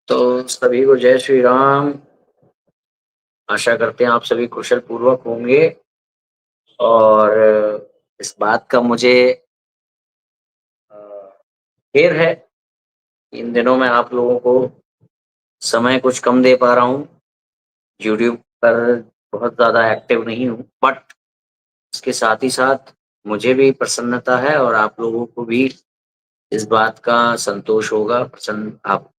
तो सभी को जय श्री राम। आशा करते हैं आप सभी कुशल पूर्वक होंगे। और इस बात का मुझे अ, खेद है कि इन दिनों में आप लोगों को समय कुछ कम दे पा रहा हूँ। यूट्यूब पर बहुत ज़्यादा एक्टिव नहीं हूँ, बट इसके साथ ही साथ मुझे भी प्रसन्नता है और आप लोगों को भी इस बात का संतोष होगा। प्रसन्न आप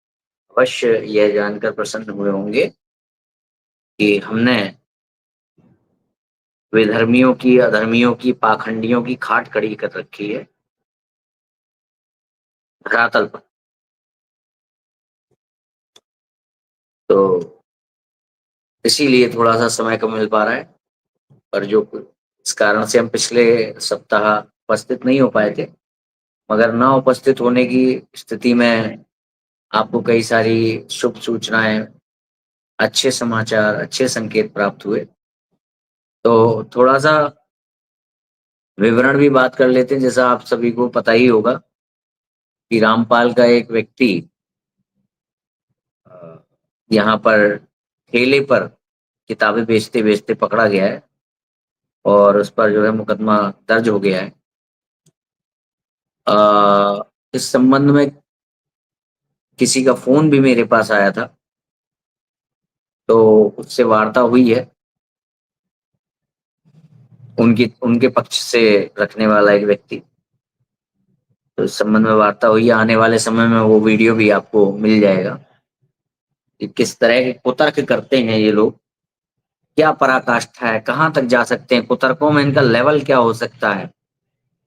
अवश्य यह जानकर प्रसन्न हुए होंगे कि हमने विधर्मियों की, अधर्मियों की, पाखंडियों की खाट खड़ी कर रखी है धरातल पर। तो इसीलिए थोड़ा-सा समय कम मिल पा रहा है, पर जो इस कारण से हम पिछले सप्ताह उपस्थित नहीं हो पाए थे। मगर ना उपस्थित होने की स्थिति में आपको कई सारी शुभ सूचनाएँ, अच्छे समाचार, अच्छे संकेत प्राप्त हुए। तो थोड़ा-सा विवरण भी बात कर लेते हैं। जैसा आप सभी को पता ही होगा कि रामपाल का एक व्यक्ति अ, यहाँ पर ठेले पर किताबें बेचते-बेचते पकड़ा गया है और उस पर जो है मुकदमा दर्ज हो गया है। इस संबंध में किसी का फ़ोन भी मेरे पास आया था, तो उससे वार्ता हुई है। उनकी उनके पक्ष से रखने वाला एक व्यक्ति, तो इस संबंध में वार्ता हुई है। आने वाले समय में वो वीडियो भी आपको मिल जाएगा कि किस तरह के कुतर्क करते हैं ये लोग। क्या पराकाष्ठा है, कहाँ तक जा सकते हैं, कुतर्कों में इनका लेवल क्या हो सकता है।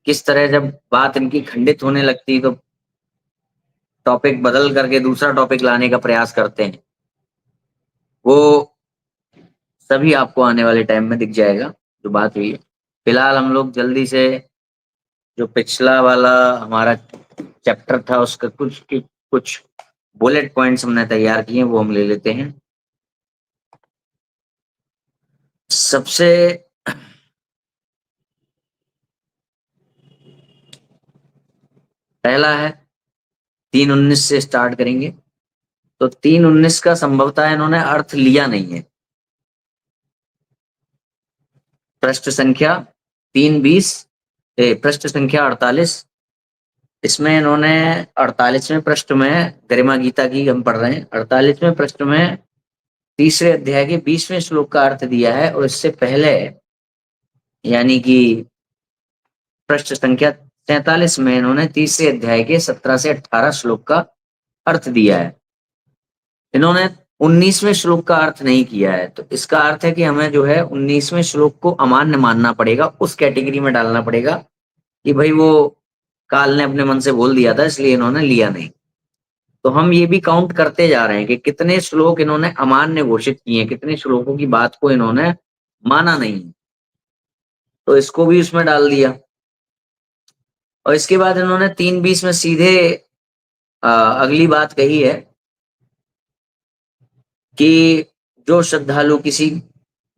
किस तरह जब बात इनकी खंडित होने लगती है तो टॉपिक बदल करके दूसरा टॉपिक लाने का प्रयास करते हैं। वो सभी आपको आने वाले टाइम में दिख जाएगा, जो बात हुई है। फिलहाल हम लोग जल्दी से जो पिछला वाला हमारा चैप्टर था उसका कुछ बुलेट पॉइंट्स हमने तैयार किए हैं, वो हम ले लेते हैं। सबसे पहला है 3:19 से स्टार्ट करेंगे। तो 3:19 का संभवतः इन्होंने अर्थ लिया नहीं है। पृष्ठ संख्या 320 पृष्ठ संख्या 48, इसमें इन्होंने 48वें पृष्ठ में गरिमा गीता की हम पढ़ रहे हैं। 48वें पृष्ठ में तीसरे अध्याय के 20वें श्लोक का अर्थ दिया है और इससे पहले यानी कि पृष्ठ संख्या 43 में इन्होंने तीसरे अध्याय के 17 से 18 श्लोक का अर्थ दिया है। इन्होंने 19वें श्लोक का अर्थ नहीं किया है, तो इसका अर्थ है कि हमें जो है 19वें श्लोक को अमान्य मानना पड़ेगा, उस कैटेगरी में डालना पड़ेगा कि भाई वो काल ने अपने मन से बोल दिया था इसलिए इन्होंने लिया नहीं। तो हम ये भी काउंट करते जा रहे हैं कि कितने श्लोक इन्होंने अमान्य घोषित किए हैं, कितने श्लोकों की बात को इन्होंने माना नहीं, तो इसको भी उसमें डाल दिया। और इसके बाद इन्होंने 3:20 में सीधे अगली बात कही है कि जो श्रद्धालु किसी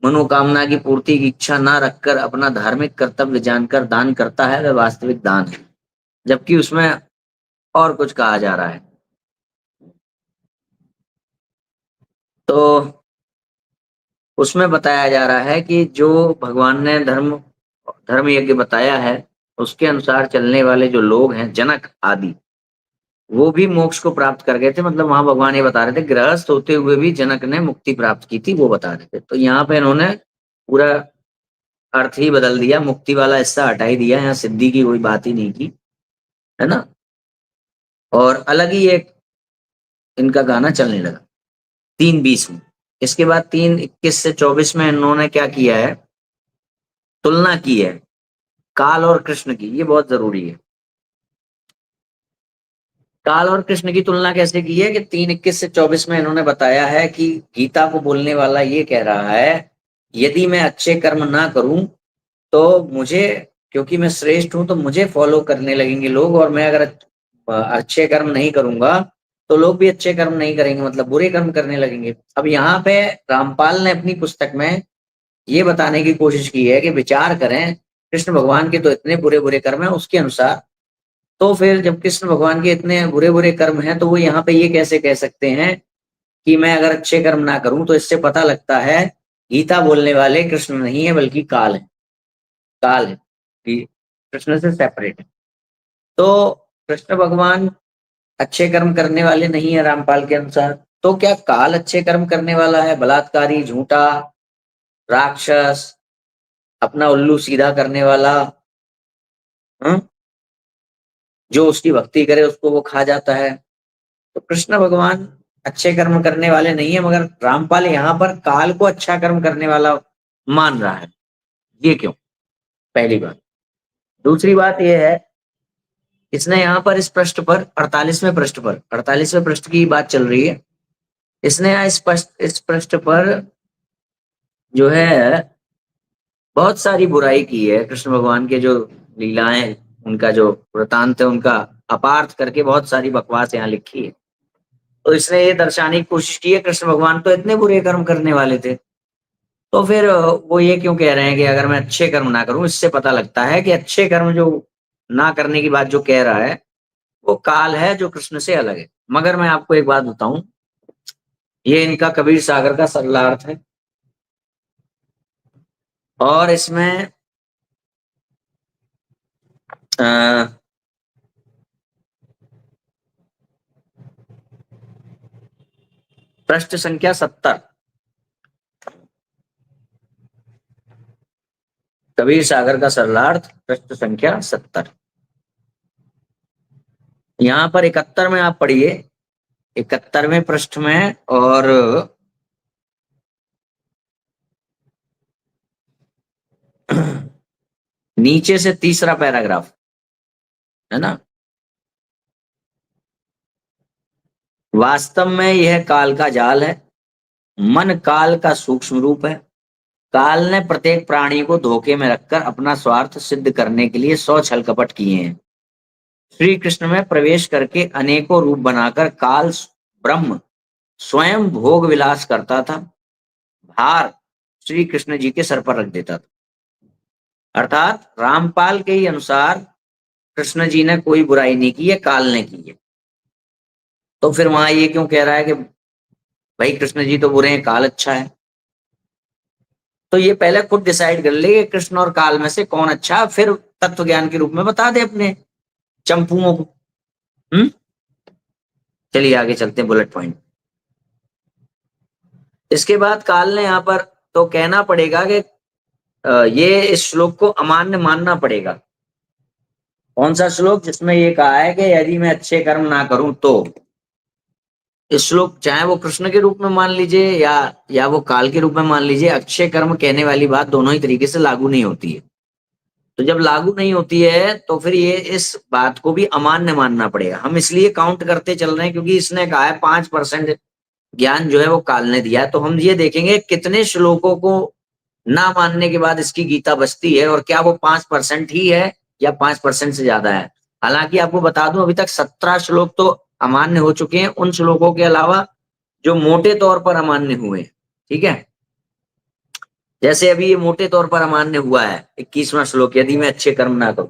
मनोकामना की पूर्ति की इच्छा ना रखकर अपना धार्मिक कर्तव्य जानकर दान करता है, वह वास्तविक दान है। जबकि उसमें और कुछ कहा जा रहा है। तो उसमें बताया जा रहा है कि जो भगवान ने धर्म यज्ञ बताया है, उसके अनुसार चलने वाले जो लोग हैं, जनक आदि, वो भी मोक्ष को प्राप्त कर गए थे। मतलब वहां भगवान ये बता रहे थे, गृहस्थ होते हुए भी जनक ने मुक्ति प्राप्त की थी, वो बता रहे थे। तो यहाँ पे इन्होंने पूरा अर्थ ही बदल दिया, मुक्ति वाला हिस्सा हटा ही दिया, यहाँ सिद्धि की कोई बात ही नहीं की, है ना। और अलग ही एक इनका गाना चलने लगा 3:20 में। इसके बाद 3:21 से 24 में इन्होंने क्या किया है, तुलना की है काल और कृष्ण की। ये बहुत जरूरी है। काल और कृष्ण की तुलना कैसे की है कि 3:21 से 24 में इन्होंने बताया है कि गीता को बोलने वाला ये कह रहा है, यदि मैं अच्छे कर्म ना करूं तो मुझे, क्योंकि मैं श्रेष्ठ हूं तो मुझे फॉलो करने लगेंगे लोग, और मैं अगर अच्छे कर्म नहीं करूंगा तो लोग भी अच्छे कर्म नहीं करेंगे, मतलब बुरे कर्म करने लगेंगे। अब यहाँ पे रामपाल ने अपनी पुस्तक में ये बताने की कोशिश की है कि विचार करें, कृष्ण भगवान के तो इतने बुरे बुरे कर्म हैं, उसके अनुसार तो फिर जब कृष्ण भगवान के इतने बुरे बुरे कर्म हैं तो वो यहाँ पे ये कैसे कह सकते हैं कि मैं अगर अच्छे कर्म ना करूं तो इससे पता लगता है गीता बोलने वाले कृष्ण नहीं है बल्कि काल है। काल है कि कृष्ण से सेपरेट है। तो कृष्ण भगवान अच्छे कर्म करने वाले नहीं है रामपाल के अनुसार। तो क्या काल अच्छे कर्म करने वाला है? बलात्कारी, झूठा, राक्षस, अपना उल्लू सीधा करने वाला, हं? जो उसकी भक्ति करे उसको वो खा जाता है। तो कृष्ण भगवान अच्छे कर्म करने वाले नहीं है, मगर रामपाल यहाँ पर काल को अच्छा कर्म करने वाला मान रहा है। ये क्यों? पहली बात। दूसरी बात यह है, इसने यहाँ पर इस पृष्ठ पर 48वें पृष्ठ की बात चल रही है। इसने यहाँ इस पृष्ठ पर जो है बहुत सारी बुराई की है। कृष्ण भगवान के जो लीलाएं, उनका जो वृतांत है, उनका अपार्थ करके बहुत सारी बकवास यहाँ लिखी है। तो इसने ये दर्शाने की कोशिश की है कृष्ण भगवान तो इतने बुरे कर्म करने वाले थे, तो फिर वो ये क्यों कह रहे हैं कि अगर मैं अच्छे कर्म ना करूं? इससे पता लगता है कि अच्छे कर्म जो ना करने की बात जो कह रहा है वो काल है जो कृष्ण से अलग है। मगर मैं आपको एक बात बताऊं, ये इनका कबीर सागर का सरला अर्थ है। और इसमें अ, पृष्ठ संख्या 70, कबीर सागर का सरलार्थ, पृष्ठ संख्या 70। यहाँ पर 71 में आप पढ़िए, 71वें पृष्ठ में, और नीचे से तीसरा पैराग्राफ है ना। वास्तव में यह काल का जाल है, मन काल का सूक्ष्म रूप है। काल ने प्रत्येक प्राणी को धोखे में रखकर अपना स्वार्थ सिद्ध करने के लिए 100 छल कपट किए हैं। श्री कृष्ण में प्रवेश करके अनेकों रूप बनाकर काल ब्रह्म स्वयं भोग विलास करता था, भार श्री कृष्ण जी के सर पर रख देता था। अर्थात रामपाल के ही अनुसार कृष्ण जी ने कोई बुराई नहीं की है, काल ने की है। तो फिर वहां ये क्यों कह रहा है कि भाई कृष्ण जी तो बुरे हैं, काल अच्छा है? तो ये पहले खुद डिसाइड कर ले कि कृष्ण और काल में से कौन अच्छा है, फिर तत्व ज्ञान के रूप में बता दे अपने चंपुओं को। हम्म। चलिए आगे चलते हैं बुलेट पॉइंट। इसके बाद काल ने यहाँ पर तो कहना पड़ेगा कि ये इस श्लोक को अमान्य मानना पड़ेगा। कौन सा श्लोक? जिसमें ये कहा है कि यदि मैं अच्छे कर्म ना करूं तो। इस श्लोक चाहे वो कृष्ण के रूप में मान लीजिए या वो काल के रूप में मान लीजिए, अक्षय कर्म कहने वाली बात दोनों ही तरीके से लागू नहीं होती है। तो जब लागू नहीं होती है तो फिर ये इस बात को भी अमान्य मानना पड़ेगा। हम इसलिए काउंट करते चल रहे हैं क्योंकि इसने कहा है 5% ज्ञान जो है वो काल ने दिया है। तो हम ये देखेंगे कितने श्लोकों को ना मानने के बाद इसकी गीता बचती है, और क्या वो 5% ही है या 5% से ज्यादा है। हालांकि आपको बता दूं अभी तक 17 श्लोक तो अमान्य हो चुके हैं, उन श्लोकों के अलावा जो मोटे तौर पर अमान्य हुए हैं। ठीक है, जैसे अभी ये मोटे तौर पर अमान्य हुआ है 21वां श्लोक, यदि मैं अच्छे कर्म ना करूं।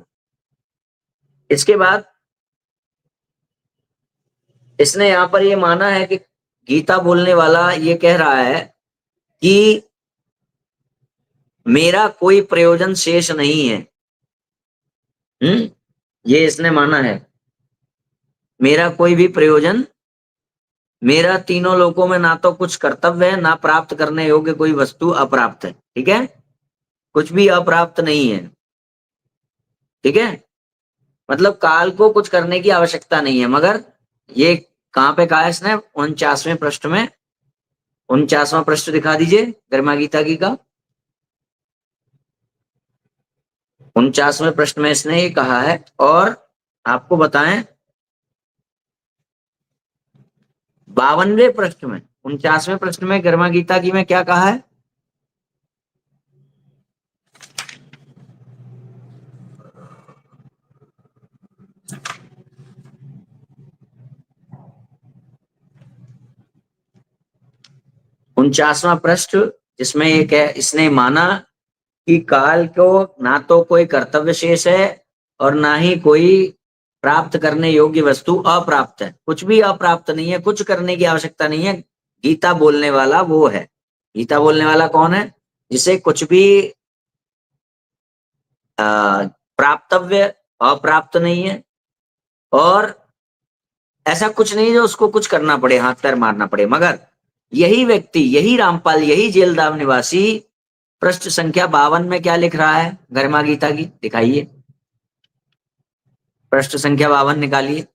इसके बाद इसने यहां पर ये माना है कि गीता बोलने वाला ये कह रहा है कि मेरा कोई प्रयोजन शेष नहीं है। ये इसने माना है, मेरा कोई भी प्रयोजन, मेरा तीनों लोकों में ना तो कुछ कर्तव्य है, ना प्राप्त करने योग्य कोई वस्तु अप्राप्त है। ठीक है, कुछ भी अप्राप्त नहीं है। ठीक है, मतलब काल को कुछ करने की आवश्यकता नहीं है। मगर ये कहां पे कहा है इसने? 49वें पृष्ठ में। 49वां पृष्ठ दिखा दीजिए गर्मा गीता की का। 49वें पृष्ठ में इसने ये कहा है। और आपको बताएं 52वें पृष्ठ में, 49वें पृष्ठ में गर्मा गीता की में क्या कहा है? उनचासवां पृष्ठ, जिसमें ये कह इसने माना कि काल को ना तो कोई कर्तव्य शेष है और ना ही कोई प्राप्त करने योग्य वस्तु अप्राप्त है। कुछ भी अप्राप्त नहीं है, कुछ करने की आवश्यकता नहीं है। गीता बोलने वाला वो है। गीता बोलने वाला कौन है? जिसे कुछ भी प्राप्तव्य अप्राप्त नहीं है, और ऐसा कुछ नहीं जो उसको कुछ करना पड़े, हाथ पैर मारना पड़े। मगर यही व्यक्ति, यही रामपाल, यही जेलदाव निवासी पृष्ठ संख्या 52 में क्या लिख रहा है गरिमा गीता की? दिखाइए, पृष्ठ संख्या 52 निकालिए।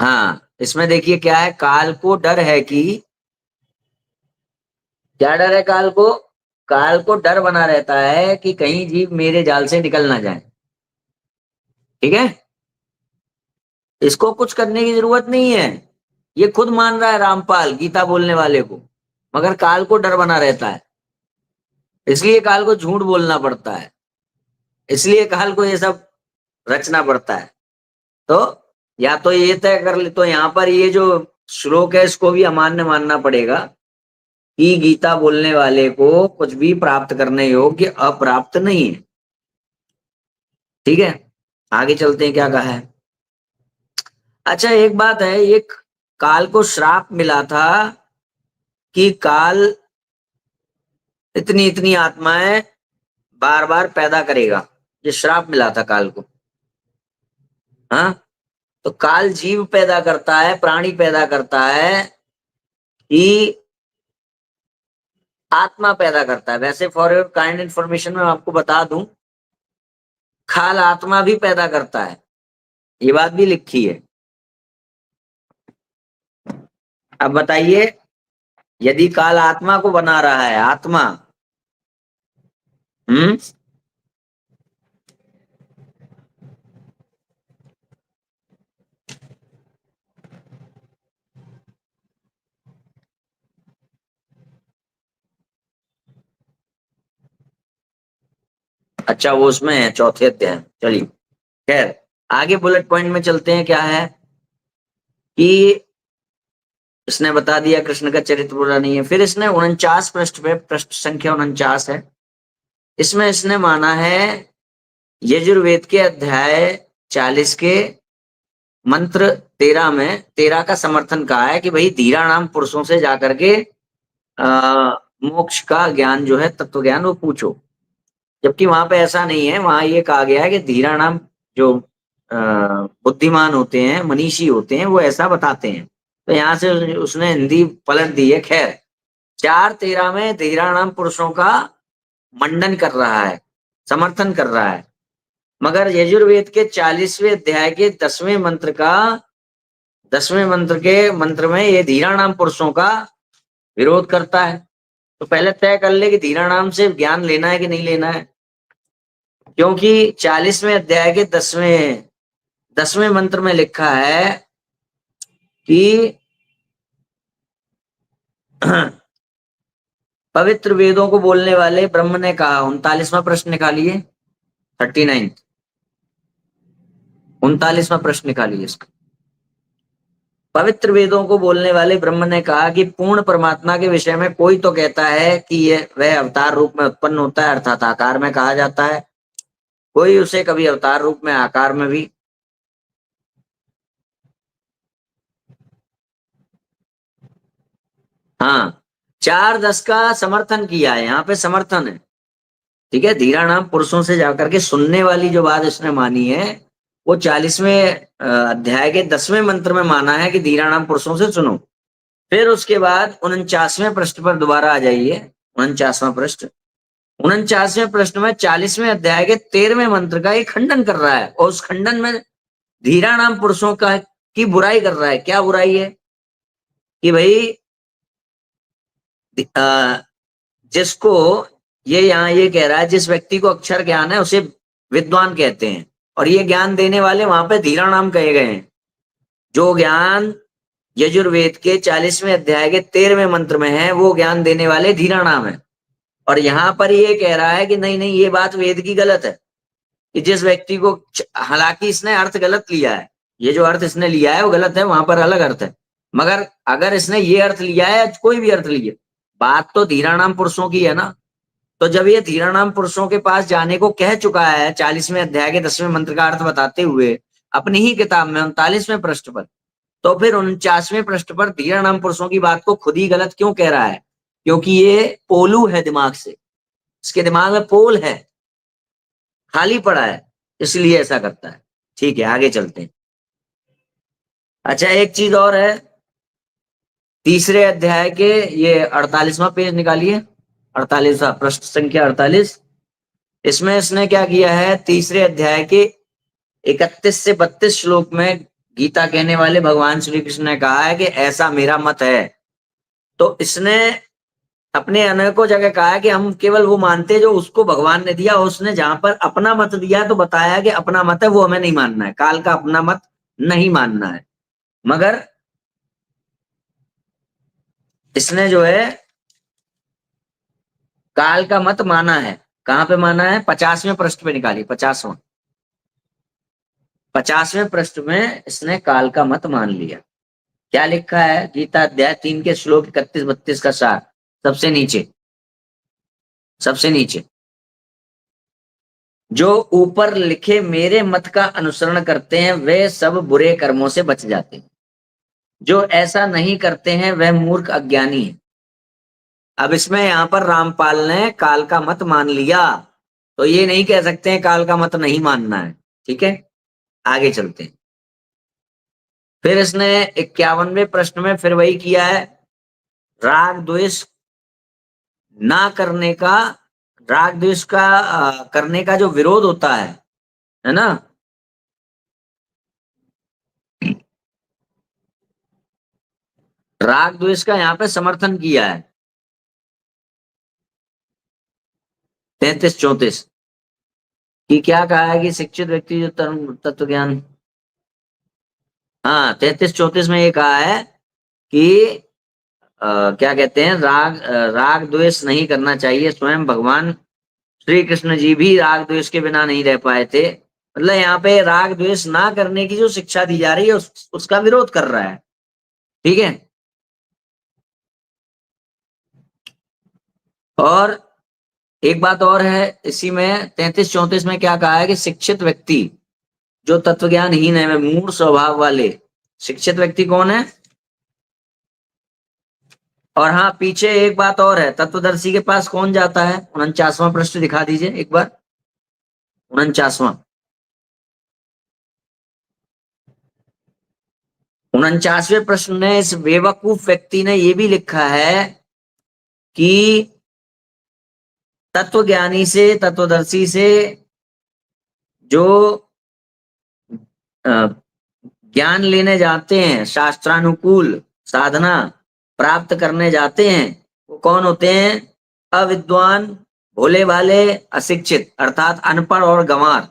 हाँ, इसमें देखिए क्या है, काल को डर है कि, क्या डर है काल को? काल को डर बना रहता है कि कहीं जीव मेरे जाल से निकल ना जाए। ठीक है, इसको कुछ करने की जरूरत नहीं है, ये खुद मान रहा है रामपाल गीता बोलने वाले को, मगर काल को डर बना रहता है, इसलिए काल को झूठ बोलना पड़ता है, इसलिए काल को ये सब रचना पड़ता है। तो या तो ये तय कर ले, तो यहाँ पर ये जो श्लोक है इसको भी अमान्य मानना पड़ेगा कि गीता बोलने वाले को कुछ भी प्राप्त करने योग्य अप्राप्त नहीं है। ठीक है, आगे चलते हैं, क्या कहा है। अच्छा, एक बात है, ये काल को श्राप मिला था कि काल इतनी इतनी आत्माएं बार बार पैदा करेगा, ये श्राप मिला था काल को। हाँ, तो काल जीव पैदा करता है, प्राणी पैदा करता है कि आत्मा पैदा करता है। वैसे फॉर योर काइंड इंफॉर्मेशन में आपको बता दूं, काल आत्मा भी पैदा करता है, ये बात भी लिखी है। अब बताइए, यदि काल आत्मा को बना रहा है, आत्मा, हम्म, अच्छा वो उसमें है चौथे अध्याय। चलिए, खैर आगे बुलेट पॉइंट में चलते हैं। क्या है कि इसने बता दिया कृष्ण का चरित्र बुरा नहीं है। फिर इसने 49 पृष्ठ पे, पृष्ठ संख्या 49 है, इसमें इसने माना है यजुर्वेद के अध्याय 40 के मंत्र 13 में, 13 का समर्थन कहा है कि भाई धीरा नाम पुरुषों से जाकर के मोक्ष का ज्ञान जो है, तत्व ज्ञान, वो पूछो। जबकि वहां पे ऐसा नहीं है, वहां ये कहा गया है कि धीरा नाम जो बुद्धिमान होते हैं, मनीषी होते हैं, वो ऐसा बताते हैं। तो यहाँ से उसने हिंदी पलट दी है। खैर, 4:13 में धीरा नाम पुरुषों का मंडन कर रहा है, समर्थन कर रहा है, मगर यजुर्वेद के 40वें अध्याय के 10वें मंत्र का, 10वें मंत्र के मंत्र में ये धीरा नाम पुरुषों का विरोध करता है। तो पहले तय कर ले कि धीरा नाम से ज्ञान लेना है कि नहीं लेना है, क्योंकि 40वें अध्याय के 10वें मंत्र में लिखा है कि पवित्र वेदों को बोलने वाले ब्रह्म ने कहा, 39वां प्रश्न निकालिए, 39, 39वां प्रश्न निकालिए इसका। पवित्र वेदों को बोलने वाले ब्रह्म ने कहा कि पूर्ण परमात्मा के विषय में कोई तो कहता है कि यह वह अवतार रूप में उत्पन्न होता है, अर्थात आकार में कहा जाता है, कोई उसे कभी अवतार रूप में, आकार में भी। हाँ, 4:10 का समर्थन किया है, यहाँ पे समर्थन है। ठीक है, धीरा नाम पुरुषों से जाकर के सुनने वाली जो बात इसने मानी है, वो 40वें अध्याय के 10वें मंत्र में माना है कि धीरा नाम पुरुषों से सुनो। फिर उसके बाद 49वें पृष्ठ पर दोबारा आ जाइए, 49वां पृष्ठ। 49वें प्रश्न में 40वें अध्याय के 13वें मंत्र का एक खंडन कर रहा है, और उस खंडन में धीरा नाम पुरुषों का की बुराई कर रहा है। क्या बुराई है कि भाई जिसको ये यहाँ ये कह रहा है, जिस व्यक्ति को अक्षर ज्ञान है उसे विद्वान कहते हैं, और ये ज्ञान देने वाले वहां पे धीरा नाम कहे गए हैं। जो ज्ञान यजुर्वेद के 40वें अध्याय के 13वें मंत्र में है, वो ज्ञान देने वाले धीरा नाम है। और यहाँ पर ये कह रहा है कि नहीं नहीं, ये बात वेद की गलत है, कि जिस व्यक्ति को, हालांकि इसने अर्थ गलत लिया है, ये जो अर्थ इसने लिया है वो गलत है, वहां पर अलग अर्थ है। मगर अगर इसने ये अर्थ लिया है, कोई भी अर्थ लिया, बात तो धीरा नाम पुरुषों की है ना, तो जब ये धीराणाम पुरुषों के पास जाने को कह चुका है 40वें अध्याय के 10वें मंत्र का अर्थ बताते हुए अपनी ही किताब में 39वें पृष्ठ पर, तो फिर 49वें पृष्ठ पर धीराणाम पुरुषों की बात को खुद ही गलत क्यों कह रहा है? क्योंकि ये पोलू है दिमाग से, इसके दिमाग में पोल है, खाली पड़ा है, इसलिए ऐसा करता है। ठीक है, आगे चलते हैं। अच्छा, एक चीज और है, तीसरे अध्याय के ये 48वां पेज निकालिए, 48वां पृष्ठ संख्या 48। इसमें इसने क्या किया है, तीसरे अध्याय के 31 से 32 श्लोक में गीता कहने वाले भगवान श्री कृष्ण ने कहा है कि ऐसा मेरा मत है। तो इसने अपने अनेकों जगह कहा है कि हम केवल वो मानते जो उसको भगवान ने दिया। उसने जहां पर अपना मत दिया तो बताया कि अपना मत है वो हमें नहीं मानना है, काल का अपना मत नहीं मानना है। मगर इसने जो है काल का मत माना है। कहां पे माना है? 50वें पृष्ठ पे निकालिए, 50वें पृष्ठ में इसने काल का मत मान लिया। क्या लिखा है? गीता अध्याय 3 के श्लोक 31-32 का सार, सबसे नीचे, सबसे नीचे, जो ऊपर लिखे मेरे मत का अनुसरण करते हैं वे सब बुरे कर्मों से बच जाते हैं, जो ऐसा नहीं करते हैं वह मूर्ख अज्ञानी है। अब इसमें यहां पर रामपाल ने काल का मत मान लिया, तो ये नहीं कह सकते हैं काल का मत नहीं मानना है। ठीक है, आगे चलते हैं। फिर इसने 51वें प्रश्न में फिर वही किया है, राग द्वेष ना करने का, राग द्वेष का करने का जो विरोध होता है ना, राग द्वेष का यहाँ पे समर्थन किया है। 33-34 कि क्या कहा है कि शिक्षित व्यक्ति जो तत्व ज्ञान, हाँ 33-34 में ये कहा है कि क्या कहते हैं, राग द्वेष नहीं करना चाहिए। स्वयं भगवान श्री कृष्ण जी भी राग द्वेष के बिना नहीं रह पाए थे। मतलब यहाँ पे राग द्वेष ना करने की जो शिक्षा दी जा रही है उसका विरोध कर रहा है। ठीक है, और एक बात और है इसी में 33-34 में क्या कहा है कि शिक्षित व्यक्ति जो तत्वज्ञानहीन है, मूढ़ स्वभाव वाले, शिक्षित व्यक्ति कौन है? और हाँ, पीछे एक बात और है, तत्वदर्शी के पास कौन जाता है? 49वां प्रश्न दिखा दीजिए एक बार, 49वां, 49वें प्रश्न में इस बेवकूफ व्यक्ति ने यह भी लिखा है कि तत्वज्ञानी से, तत्वदर्शी से जो ज्ञान लेने जाते हैं, शास्त्रानुकूल साधना प्राप्त करने जाते हैं, वो कौन होते हैं? अविद्वान, भोले भाले, अशिक्षित अर्थात अनपढ़ और गंवार।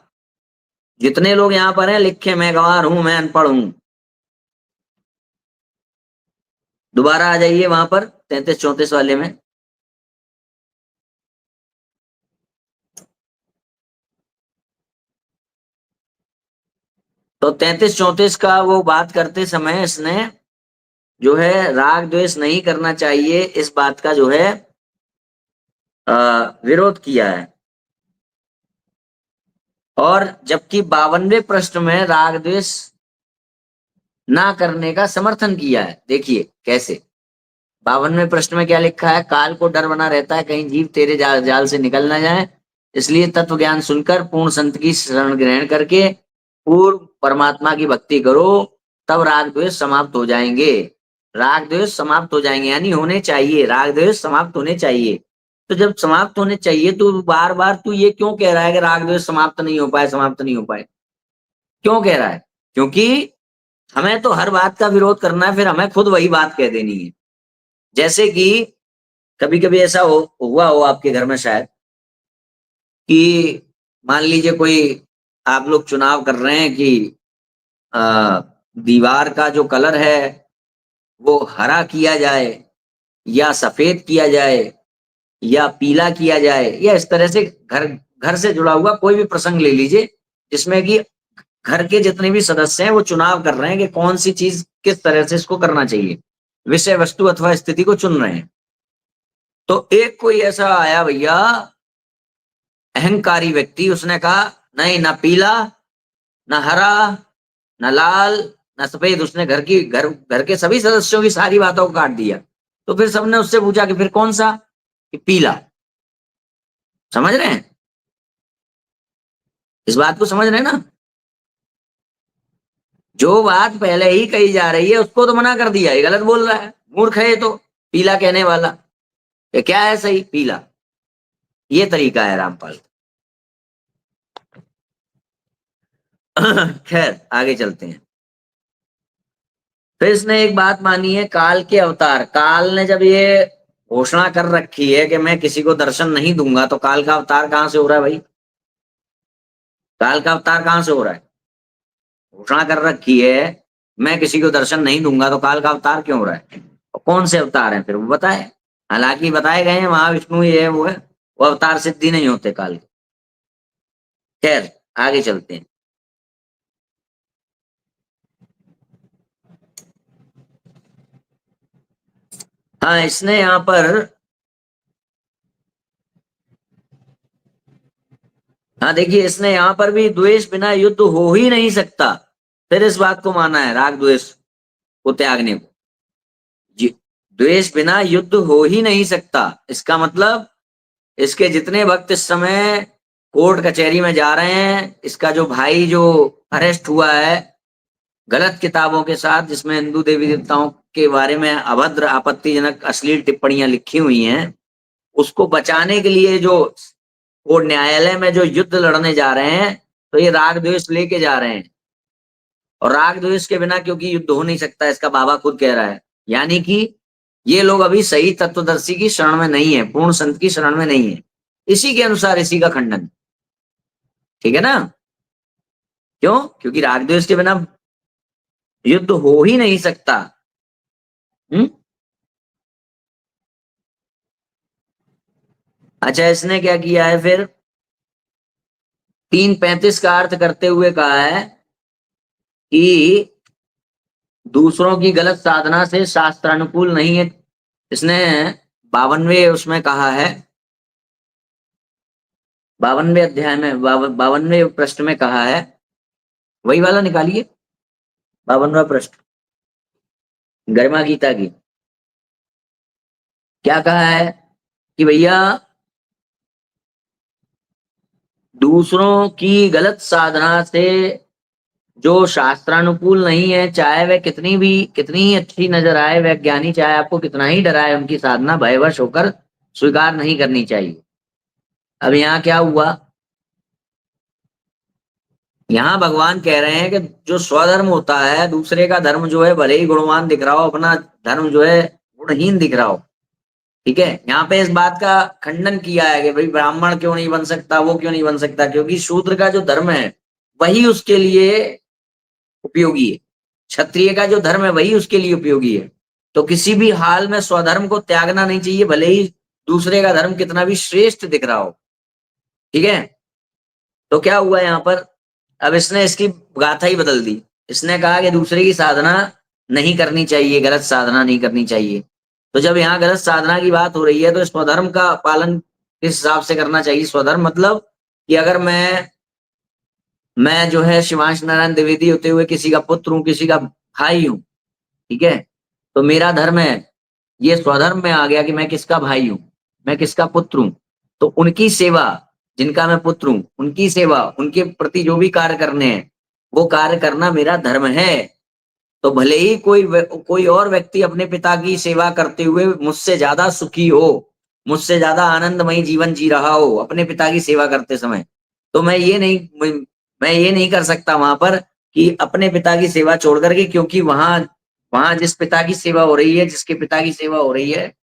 जितने लोग यहाँ पर हैं लिखे, मैं गंवार हूं, मैं अनपढ़ हूं। दोबारा आ जाइए वहां पर 33-34 वाले में। तो 33-34 का वो बात करते समय इसने जो है राग द्वेष नहीं करना चाहिए, इस बात का जो है विरोध किया है। और जबकि 52वें प्रश्न में राग द्वेष ना करने का समर्थन किया है। देखिए कैसे, 52वें प्रश्न में क्या लिखा है? काल को डर बना रहता है कहीं जीव तेरे जाल से निकल ना जाए, इसलिए तत्व ज्ञान सुनकर पूर्ण संत की शरण ग्रहण करके पूर्व परमात्मा की भक्ति करो, तब राग द्वेष समाप्त हो जाएंगे। राग द्वेष समाप्त हो जाएंगे यानी होने चाहिए, राग द्वेष समाप्त होने चाहिए। तो जब समाप्त होने चाहिए तो बार बार तू ये क्यों कह रहा है कि राग द्वेष समाप्त नहीं हो पाए, समाप्त नहीं हो पाए? क्यों कह रहा है? क्योंकि हमें तो हर बात का विरोध करना है, फिर हमें खुद वही बात कह देनी है। जैसे कि कभी कभी ऐसा हुआ हो आपके घर में शायद, कि मान लीजिए कोई, आप लोग चुनाव कर रहे हैं कि दीवार का जो कलर है वो हरा किया जाए या सफेद किया जाए या पीला किया जाए, या इस तरह से घर घर से जुड़ा हुआ कोई भी प्रसंग ले लीजिए जिसमें कि घर के जितने भी सदस्य हैं वो चुनाव कर रहे हैं कि कौन सी चीज किस तरह से इसको करना चाहिए, विषय वस्तु अथवा स्थिति को चुन रहे हैं। तो एक कोई ऐसा आया भैया अहंकारी व्यक्ति, उसने कहा नहीं, ना पीला, ना हरा, ना लाल, ना सफेद। उसने घर के सभी सदस्यों की सारी बातों को काट दिया। तो फिर सबने उससे पूछा कि फिर कौन सा? कि पीला। समझ रहे हैं? इस बात को समझ रहे हैं ना? जो बात पहले ही कही जा रही है उसको तो मना कर दिया, ये गलत बोल रहा है, मूर्ख है ये तो, पीला कहने वाला। ये क्या है सही? पीला। ये तरीका है रामपाल। खैर आगे चलते हैं। फिर इसने एक बात मानी है, काल के अवतार। काल ने जब ये घोषणा कर रखी है कि मैं किसी को दर्शन नहीं दूंगा, तो काल का अवतार कहां से हो रहा है भाई? काल का अवतार कहां से हो रहा है? घोषणा कर रखी है मैं किसी को दर्शन नहीं दूंगा, तो काल का अवतार क्यों हो रहा है? और कौन से अवतार हैं फिर वो बताए? हालांकि बताए गए हैं महाविष्णु ये है वो है, वो अवतार सिद्धि नहीं होते काल के। खैर आगे चलते हैं। हाँ इसने यहाँ पर, हाँ देखिए, इसने यहाँ पर भी द्वेष बिना युद्ध हो ही नहीं सकता, फिर इस बात को माना है, राग द्वेष को त्यागने को। द्वेष बिना युद्ध हो ही नहीं सकता, इसका मतलब इसके जितने भक्त इस समय कोर्ट कचहरी में जा रहे हैं, इसका जो भाई जो अरेस्ट हुआ है गलत किताबों के साथ, जिसमें हिंदू देवी देवताओं के बारे में अभद्र आपत्तिजनक अश्लील टिप्पणियां लिखी हुई हैं, उसको बचाने के लिए जो वो न्यायालय में जो युद्ध लड़ने जा रहे हैं, तो ये राग द्वेष लेके जा रहे हैं। और राग द्वेष के बिना क्योंकि युद्ध हो नहीं सकता, इसका बाबा खुद कह रहा है। यानी कि ये लोग अभी सही तत्वदर्शी की शरण में नहीं है, पूर्ण संत की शरण में नहीं है। इसी के अनुसार इसी का खंडन। ठीक है ना? क्यों? क्योंकि राग द्वेष के बिना युद्ध हो ही नहीं सकता। हम्म। अच्छा इसने क्या किया है फिर? 3:35 का अर्थ करते हुए कहा है कि दूसरों की गलत साधना से शास्त्रानुकूल नहीं है। इसने 52वें उसमें कहा है, 52वें अध्याय में 52वें पृष्ठ में कहा है, वही वाला निकालिए, 52वां पृष्ठ, गरिमा गीता की। क्या कहा है कि भैया दूसरों की गलत साधना से जो शास्त्रानुकूल नहीं है, चाहे वह कितनी ही अच्छी नजर आए, वह ज्ञानी चाहे आपको कितना ही डराए, उनकी साधना भयवश होकर स्वीकार नहीं करनी चाहिए। अब यहाँ क्या हुआ? यहाँ भगवान कह रहे हैं कि जो स्वधर्म होता है, दूसरे का धर्म जो है भले ही गुणवान दिख रहा हो, अपना धर्म जो है गुणहीन दिख रहा हो। ठीक है, यहाँ पे इस बात का खंडन किया है कि भाई ब्राह्मण क्यों नहीं बन सकता, वो क्यों नहीं बन सकता, क्योंकि शूद्र का जो धर्म है वही उसके लिए उपयोगी है, क्षत्रिय का जो धर्म है वही उसके लिए उपयोगी है। तो किसी भी हाल में स्वधर्म को त्यागना नहीं चाहिए, भले ही दूसरे का धर्म कितना भी श्रेष्ठ दिख रहा हो। ठीक है, तो क्या हुआ यहाँ पर? अब इसने इसकी गाथा ही बदल दी। इसने कहा कि दूसरे की साधना नहीं करनी चाहिए, गलत साधना नहीं करनी चाहिए। तो जब यहाँ गलत साधना की बात हो रही है, तो स्वधर्म का पालन किस हिसाब से करना चाहिए? स्वधर्म मतलब कि अगर मैं जो है शिवांश नारायण द्विवेदी होते हुए किसी का पुत्र हूं, किसी का भाई हूं, ठीक है, तो मेरा धर्म है, ये स्वधर्म में आ गया कि मैं किसका भाई हूं, मैं किसका पुत्र हूं, तो उनकी सेवा, जिनका मैं पुत्र हूं उनकी सेवा, उनके प्रति जो भी कार्य करने हैं वो कार्य करना मेरा धर्म है। तो भले ही कोई और व्यक्ति अपने पिता की सेवा करते हुए मुझसे ज्यादा सुखी हो, मुझसे ज्यादा आनंदमयी जीवन जी रहा हो अपने पिता की सेवा करते समय, तो मैं ये नहीं कर सकता वहां पर कि अपने पिता की सेवा छोड़ करके, क्योंकि वहां वहां जिस पिता की सेवा हो रही है, जिसके पिता की सेवा हो रही है,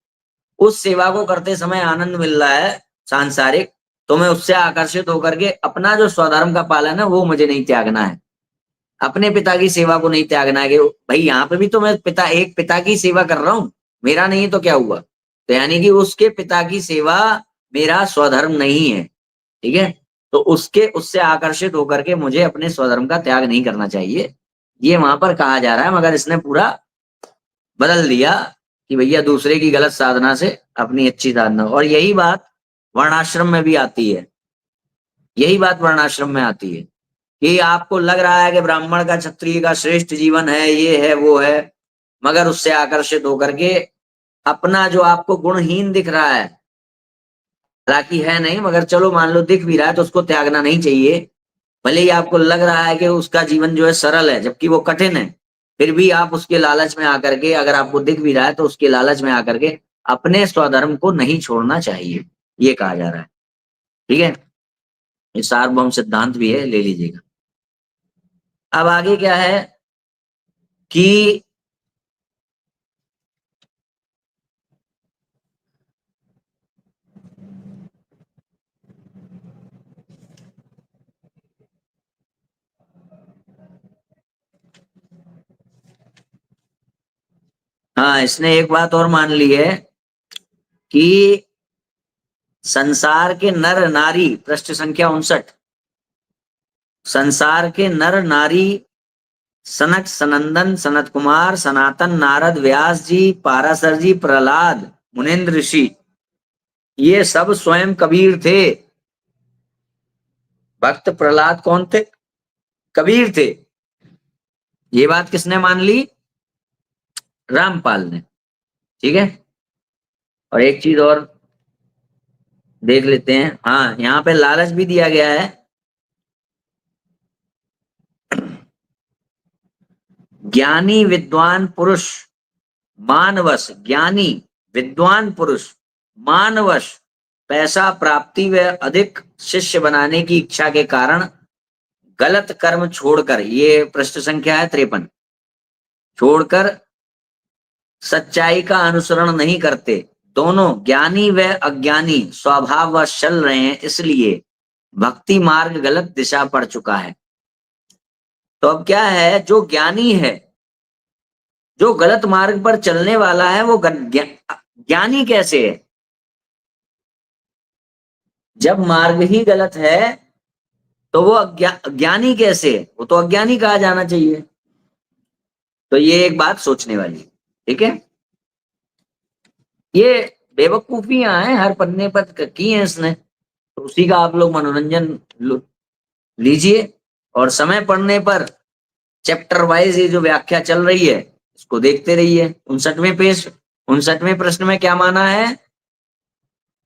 उस सेवा को करते समय आनंद मिल रहा है सांसारिक, तो मैं उससे आकर्षित होकर के अपना जो स्वधर्म का पालन है वो मुझे नहीं त्यागना है, अपने पिता की सेवा को नहीं त्यागना है। कि भाई यहाँ पे भी तो मैं एक पिता की सेवा कर रहा हूं, मेरा नहीं तो क्या हुआ? तो यानी कि उसके पिता की सेवा मेरा स्वधर्म नहीं है। ठीक है, तो उसके उससे आकर्षित होकर के मुझे अपने स्वधर्म का त्याग नहीं करना चाहिए, ये वहां पर कहा जा रहा है। मगर इसने पूरा बदल दिया कि भैया दूसरे की गलत साधना से अपनी अच्छी साधना, और यही बात वर्णाश्रम में भी आती है। यही बात वर्णाश्रम में आती है कि आपको लग रहा है कि ब्राह्मण का क्षत्रिय का श्रेष्ठ जीवन है, ये है वो है, मगर उससे आकर्षित होकर के अपना जो आपको गुणहीन दिख रहा है, हालांकि है नहीं, मगर चलो मान लो दिख भी रहा है, तो उसको त्यागना नहीं चाहिए। भले ही आपको लग रहा है कि उसका जीवन जो है सरल है, जबकि वो कठिन है, फिर भी आप उसके लालच में आकर के, अगर आपको दिख भी रहा है तो उसके लालच में आकर के अपने स्वधर्म को नहीं छोड़ना चाहिए, ये कहा जा रहा है। ठीक है, ये सार्वभौम सिद्धांत भी है, ले लीजिएगा। अब आगे क्या है कि हाँ, इसने एक बात और मान ली है कि संसार के नर नारी, पृष्ठ संख्या 59, संसार के नर नारी सनक सनंदन सनत कुमार सनातन नारद व्यास जी पाराशर जी प्रहलाद मुनेन्द्र ऋषि, ये सब स्वयं कबीर थे। भक्त प्रहलाद कौन थे? कबीर थे। ये बात किसने मान ली? रामपाल ने। ठीक है, और एक चीज और देख लेते हैं। हाँ, यहाँ पे लालच भी दिया गया है। ज्ञानी विद्वान पुरुष मानवश, ज्ञानी विद्वान पुरुष मानवश पैसा प्राप्ति व अधिक शिष्य बनाने की इच्छा के कारण गलत कर्म छोड़कर, ये पृष्ठ संख्या है 53, छोड़कर सच्चाई का अनुसरण नहीं करते। दोनों ज्ञानी व अज्ञानी स्वभाववश चल रहे हैं, इसलिए भक्ति मार्ग गलत दिशा पड़ चुका है। तो अब क्या है, जो ज्ञानी है, जो गलत मार्ग पर चलने वाला है, वो ज्ञानी कैसे है? जब मार्ग ही गलत है तो वो ज्ञानी कैसे है? वो तो अज्ञानी कहा जाना चाहिए। तो ये एक बात सोचने वाली है। ठीक है, ये बेवकूफियां हैं, हर पन्ने पर की हैं इसने, तो उसी का आप लोग मनोरंजन लीजिए, और समय पड़ने पर चैप्टर वाइज ये जो व्याख्या चल रही है इसको देखते रहिए। 59वें प्रश्न में क्या माना है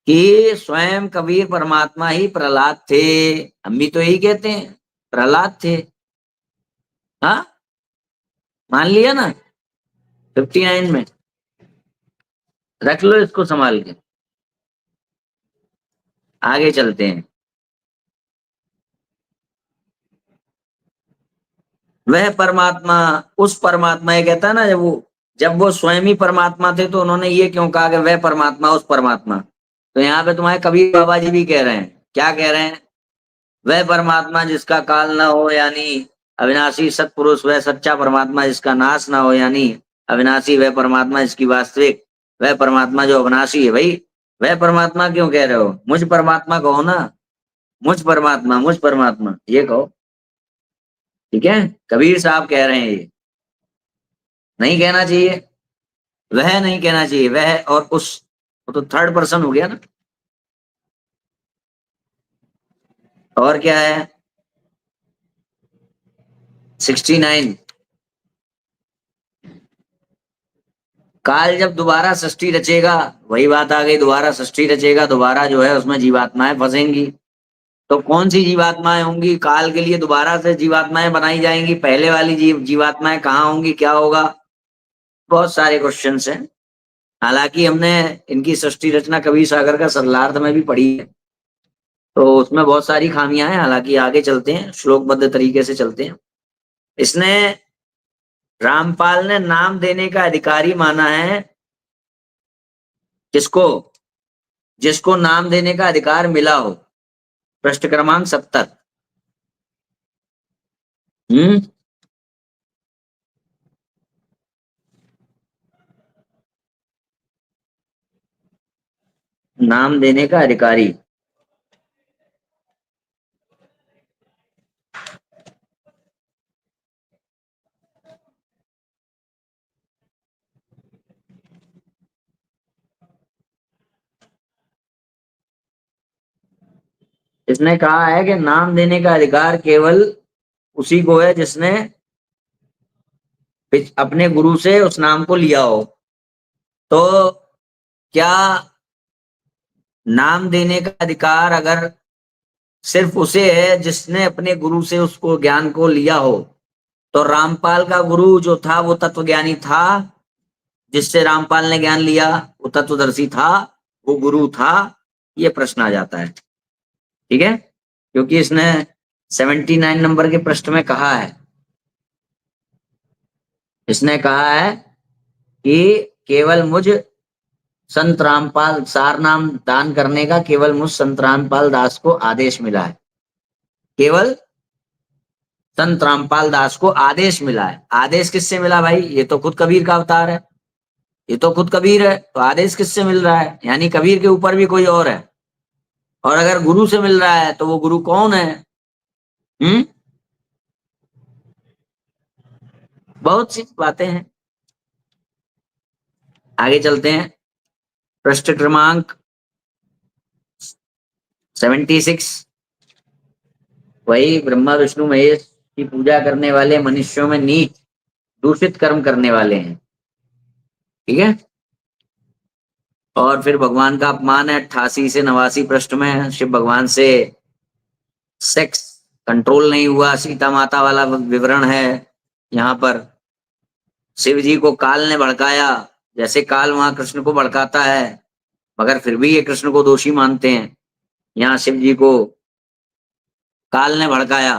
कि स्वयं कबीर परमात्मा ही प्रहलाद थे। हम भी तो यही कहते हैं, प्रहलाद थे। हाँ, मान लिया ना? 59 में रख लो इसको संभाल के, आगे चलते हैं। वह परमात्मा, उस परमात्मा, ये कहता है ना, जब वो स्वयं ही परमात्मा थे तो उन्होंने ये क्यों कहा कि वह परमात्मा उस परमात्मा? तो यहाँ पे तुम्हारे कबीर बाबा जी भी कह रहे हैं, क्या कह रहे हैं? वह परमात्मा जिसका काल ना हो, यानी अविनाशी सत्पुरुष, वह सच्चा परमात्मा जिसका नाश ना हो, यानी अविनाशी, वह परमात्मा जिसकी वास्तविक, वह परमात्मा जो अविनाशी है। भाई, वह परमात्मा क्यों कह रहे हो? मुझ परमात्मा कहो ना, मुझ परमात्मा, मुझ परमात्मा ये कहो। ठीक है, कबीर साहब कह रहे हैं ये नहीं कहना चाहिए, वह नहीं कहना चाहिए, वह और उस, वो तो थर्ड पर्सन हो गया ना। और क्या है? 69, काल जब दोबारा सृष्टि रचेगा, वही बात आ गई, दोबारा सृष्टि रचेगा, दोबारा जो है उसमें जीवात्माएं फंसेंगी। तो कौन सी जीवात्माएं होंगी? काल के लिए दोबारा से जीवात्माएं बनाई जाएंगी, पहले वाली जीवात्माएं कहाँ होंगी, क्या होगा? बहुत सारे क्वेश्चंस हैं। हालांकि हमने इनकी सृष्टि रचना कबीर सागर का सरलार्थ में भी पढ़ी है, तो उसमें बहुत सारी खामियां हैं। हालांकि आगे चलते हैं, श्लोकबद्ध तरीके से चलते हैं। इसने, रामपाल ने नाम देने का अधिकारी माना है किसको? जिसको नाम देने का अधिकार मिला हो। पृष्ठ क्रमांक 70। हम्म, नाम देने का अधिकारी। इसने कहा है कि नाम देने का अधिकार केवल उसी को है जिसने अपने गुरु से उस नाम को लिया हो। तो क्या नाम देने का अधिकार अगर सिर्फ उसे है जिसने अपने गुरु से उसको ज्ञान को लिया हो, तो रामपाल का गुरु जो था वो तत्वज्ञानी था, जिससे रामपाल ने ज्ञान लिया वो तत्वदर्शी था, वो गुरु था। ये प्रश्न आ जाता है, ठीक है, क्योंकि इसने 79 नंबर के पृष्ठ में कहा है, इसने कहा है कि केवल मुझ संत रामपाल सार नाम दान करने का केवल मुझ संत रामपाल दास को आदेश मिला है। केवल संत रामपाल दास को आदेश मिला है। आदेश किससे मिला भाई? ये तो खुद कबीर का अवतार है, ये तो खुद कबीर है, तो आदेश किससे मिल रहा है? यानी कबीर के ऊपर भी कोई और है। और अगर गुरु से मिल रहा है तो वो गुरु कौन है? बहुत सी बातें हैं। आगे चलते हैं। पृष्ठ क्रमांक 76। वही ब्रह्मा विष्णु महेश की पूजा करने वाले मनुष्यों में नीच दूषित कर्म करने वाले हैं, ठीक है। और फिर भगवान का अपमान है 88 से 89 पृष्ठ में। शिव भगवान से सेक्स कंट्रोल नहीं हुआ, सीता माता वाला विवरण है यहाँ पर। शिव जी को काल ने भड़काया, जैसे काल वहां कृष्ण को भड़काता है, मगर फिर भी ये कृष्ण को दोषी मानते हैं। यहाँ शिव जी को काल ने भड़काया,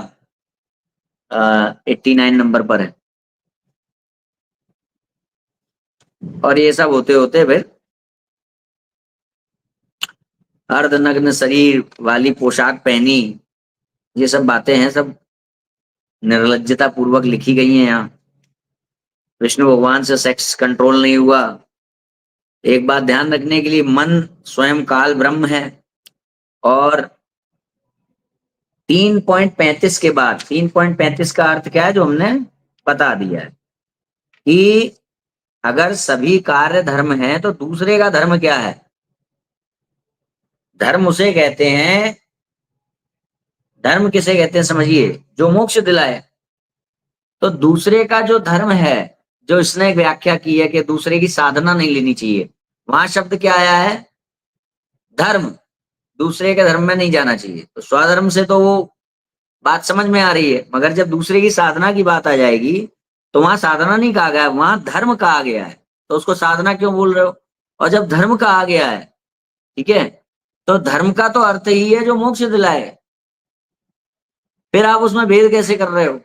89 नंबर पर है। और ये सब होते होते फिर अर्धनग्न शरीर वाली पोशाक पहनी, ये सब बातें हैं, सब निर्लज्जता पूर्वक लिखी गई हैं यहाँ। विष्णु भगवान से सेक्स कंट्रोल नहीं हुआ। एक बात ध्यान रखने के लिए, मन स्वयं काल ब्रह्म है। और 3.35 के बाद, 3.35 का अर्थ क्या है जो हमने बता दिया है कि अगर सभी कार्य धर्म है तो दूसरे का धर्म क्या है? धर्म उसे कहते हैं, धर्म किसे कहते हैं समझिए, जो मोक्ष दिलाए। तो दूसरे का जो धर्म है, जो इसने व्याख्या की है कि दूसरे की साधना नहीं लेनी चाहिए, वहां शब्द क्या आया है? धर्म। दूसरे के धर्म में नहीं जाना चाहिए। तो स्वधर्म से तो वो बात समझ में आ रही है, मगर जब दूसरे की साधना की बात आ जाएगी तो वहां साधना नहीं कहा गया है, वहां धर्म कहा गया है। तो उसको साधना क्यों बोल रहे हो? और जब धर्म कहा गया है, ठीक है, तो धर्म का तो अर्थ ही है जो मोक्ष दिलाए। फिर आप उसमें भेद कैसे कर रहे हो?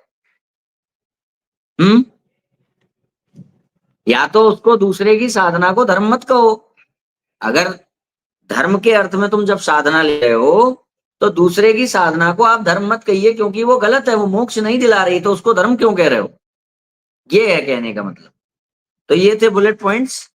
हम्म या तो उसको दूसरे की साधना को धर्म मत कहो। अगर धर्म के अर्थ में तुम जब साधना ले रहे हो तो दूसरे की साधना को आप धर्म मत कहिए, क्योंकि वो गलत है, वो मोक्ष नहीं दिला रही, तो उसको धर्म क्यों कह रहे हो? ये है कहने का मतलब। तो ये थे बुलेट पॉइंट्स।